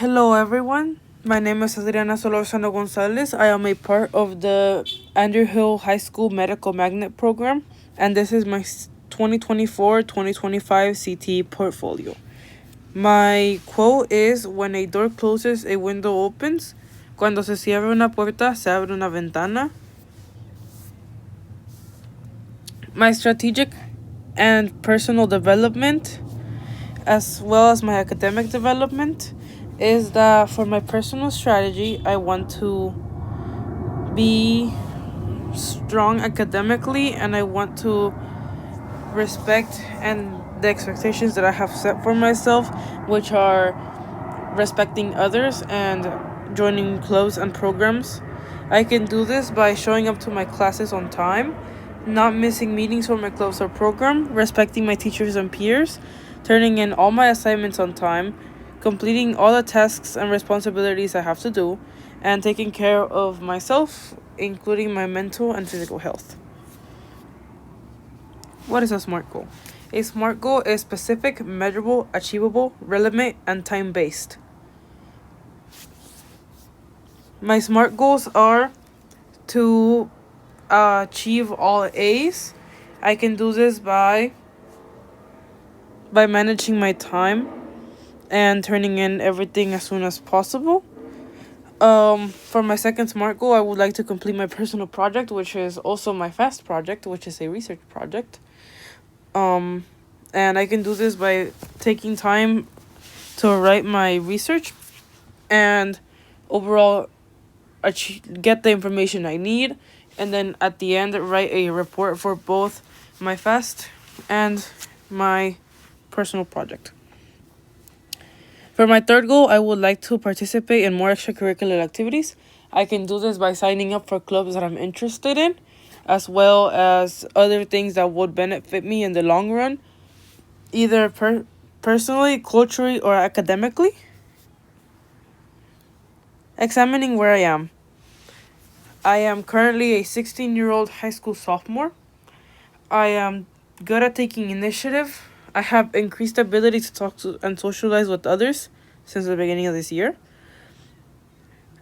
Hello, everyone. My name is Adriana Solorzano Gonzalez. I am a part of the Underhill High School Medical Magnet Program, and this is my 2024-2025 CTE portfolio. My quote is, when a door closes, a window opens. Cuando se cierra una puerta, se abre una ventana. My strategic and personal development, as well as my academic development, is that for my personal strategy, I want to be strong academically, and I want to respect and the expectations that I have set for myself, which are respecting others and joining clubs and programs. I can do this by showing up to my classes on time, not missing meetings for my clubs or program, respecting my teachers and peers, turning in all my assignments on time, completing all the tasks and responsibilities I have to do, and taking care of myself, including my mental and physical health. What is a SMART goal? A SMART goal is specific, measurable, achievable, relevant, and time-based. My SMART goals are to achieve all A's. I can do this by managing my time and turning in everything as soon as possible. For my second SMART goal, I would like to complete my personal project, which is also my FAST project, which is a research project. And I can do this by taking time to write my research and overall get the information I need, and then at the end write a report for both my FAST and my personal project. For my third goal, I would like to participate in more extracurricular activities. I can do this by signing up for clubs that I'm interested in, as well as other things that would benefit me in the long run, either personally, culturally, or academically. Examining where I am. I am currently a 16-year-old high school sophomore. I am good at taking initiative. I have increased ability to talk to and socialize with others since the beginning of this year.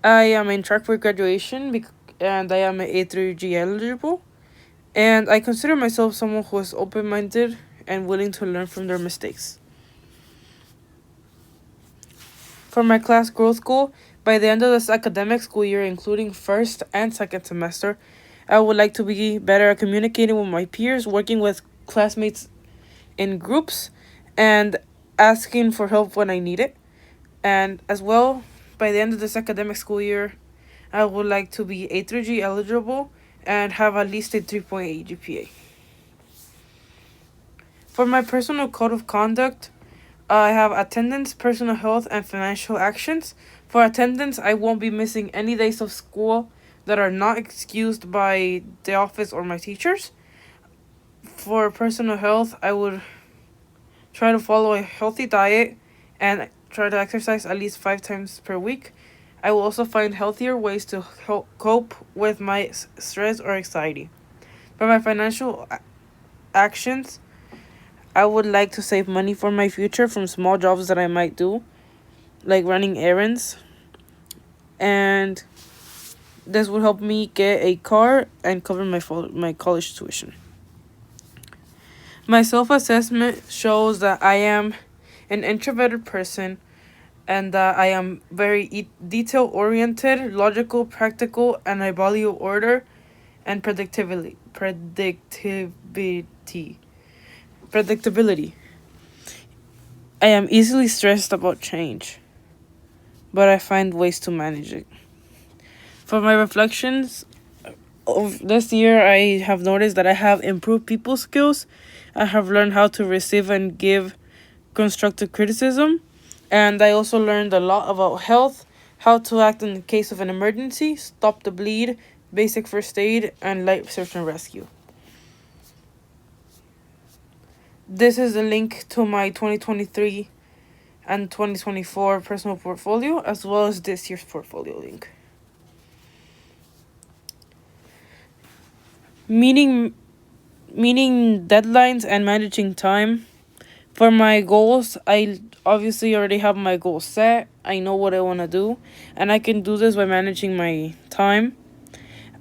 I am in track for graduation and I am A through G eligible. And I consider myself someone who is open-minded and willing to learn from their mistakes. For my class growth goal, by the end of this academic school year, including first and second semester, I would like to be better at communicating with my peers, working with classmates in groups, and asking for help when I need it. And as well, by the end of this academic school year, I would like to be A through G eligible and have at least a 3.8 GPA. For my personal code of conduct, I have attendance, personal health, and financial actions. For attendance, I won't be missing any days of school that are not excused by the office or my teachers. For personal health, I would try to follow a healthy diet and try to exercise at least 5 times per week. I will also find healthier ways to cope with my stress or anxiety. For my financial actions, I would like to save money for my future from small jobs that I might do, like running errands. And this would help me get a car and cover my college tuition. My self-assessment shows that I am an introverted person and that I am very detail-oriented, logical, practical, and I value order and predictability. I am easily stressed about change, but I find ways to manage it. For my reflections of this year, I have noticed that I have improved people skills. I have learned how to receive and give constructive criticism. And I also learned a lot about health, how to act in the case of an emergency, stop the bleed, basic first aid, and light search and rescue. This is a link to my 2023 and 2024 personal portfolio, as well as this year's portfolio link. Meeting deadlines and managing time. For my goals, I obviously already have my goals set. I know what I want to do, and I can do this by managing my time.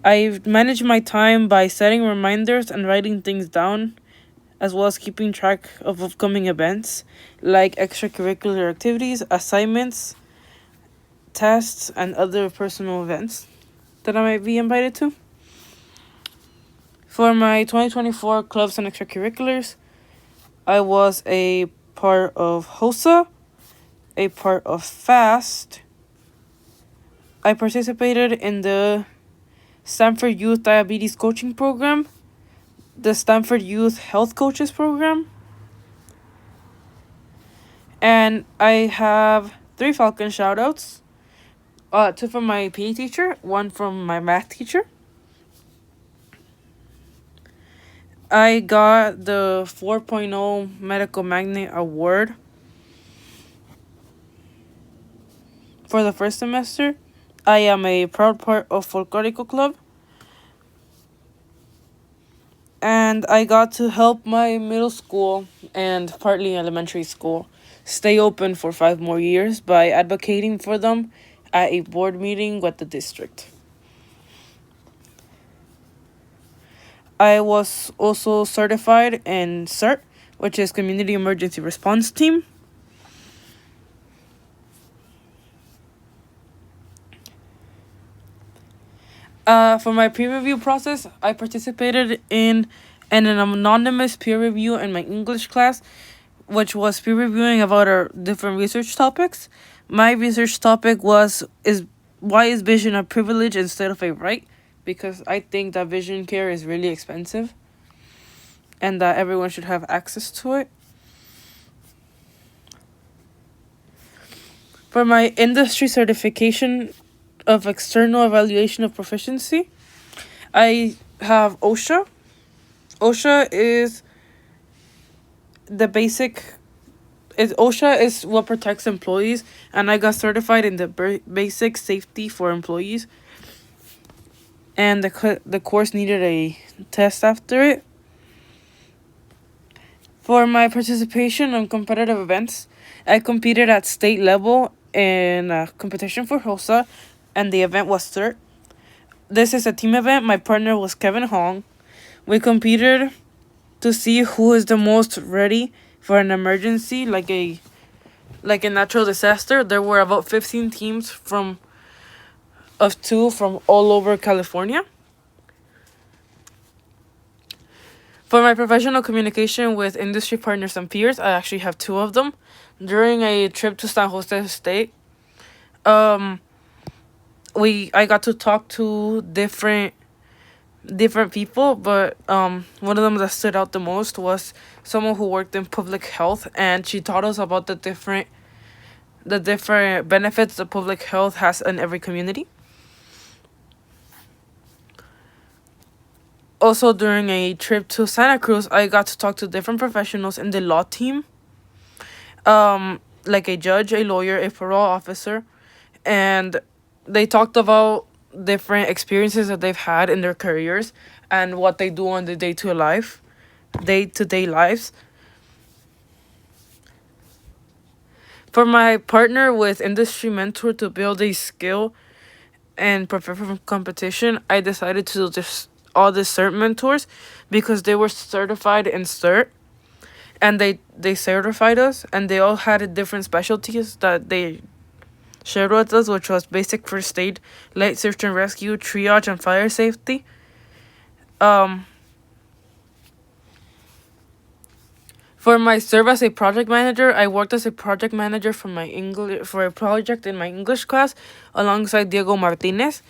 I manage my time by setting reminders and writing things down, as well as keeping track of upcoming events like extracurricular activities, assignments, tests, and other personal events that I might be invited to. For my 2024 clubs and extracurriculars, I was a part of HOSA, a part of FAST. I participated in the Stanford Youth Diabetes Coaching Program, the Stanford Youth Health Coaches Program, and I have 3 Falcon shoutouts. 2 from my PE teacher, 1 from my math teacher. I got the 4.0 Medical Magnet Award for the first semester. I am a proud part of Folklorico Club. And I got to help my middle school and partly elementary school stay open for 5 more years by advocating for them at a board meeting with the district. I was also certified in CERT, which is Community Emergency Response Team. For my peer review process, I participated in an anonymous peer review in my English class, which was peer reviewing about our different research topics. My research topic is why is vision a privilege instead of a right? Because I think that vision care is really expensive and that everyone should have access to it. For my industry certification of external evaluation of proficiency, I have OSHA. OSHA is the basic. OSHA is what protects employees, and I got certified in the basic safety for employees. And the course needed a test after it. For my participation in competitive events, I competed at state level in a competition for HOSA, and the event was CERT. This is a team event. My partner was Kevin Hong. We competed to see who is the most ready for an emergency, like a natural disaster. There were about 15 teams from all over California. For my professional communication with industry partners and peers, I actually have 2 of them. During a trip to San Jose State, I got to talk to different people, but one of them that stood out the most was someone who worked in public health, and she taught us about the different benefits that public health has in every community. Also, during a trip to Santa Cruz, I got to talk to different professionals in the law team, like a judge, a lawyer, a parole officer, and they talked about different experiences that they've had in their careers and what they do on the day-to-day lives. For my partner with industry mentor to build a skill and prepare for competition, I decided to do all the CERT mentors because they were certified in CERT, and they certified us, and they all had different specialties that they shared with us, which was basic first aid, light search and rescue, triage, and fire safety. For my serve as a project manager, I worked as a project manager for a project in my English class alongside Diego Martinez,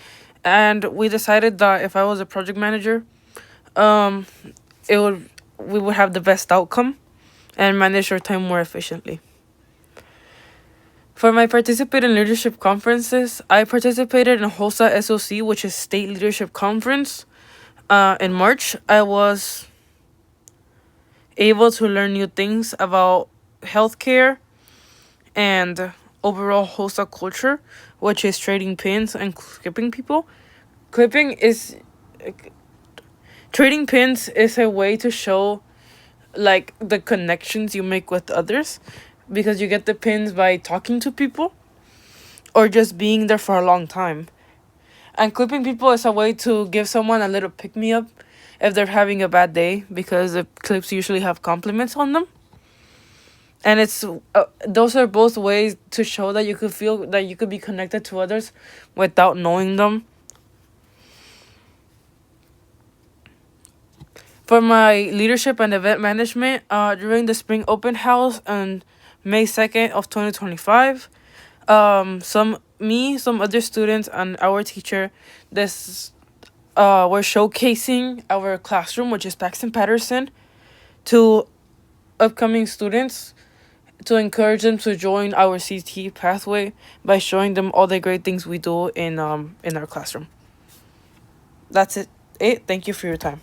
and we decided that if I was a project manager, we would have the best outcome and manage our time more efficiently. For my participate in leadership conferences, I participated in HOSA SOC, which is State Leadership Conference. In March, I was able to learn new things about healthcare and overall HOSA culture, which is trading pins and clipping people. Trading pins is a way to show like the connections you make with others, because you get the pins by talking to people or just being there for a long time. And clipping people is a way to give someone a little pick me up if they're having a bad day, because the clips usually have compliments on them. And it's those are both ways to show that you could feel that you could be connected to others without knowing them. For my leadership and event management, during the spring open house on May 2nd of 2025, some other students and our teacher, this we're showcasing our classroom, which is Paxton Patterson, to upcoming students to encourage them to join our CTE pathway by showing them all the great things we do in our classroom. That's it. Thank you for your time.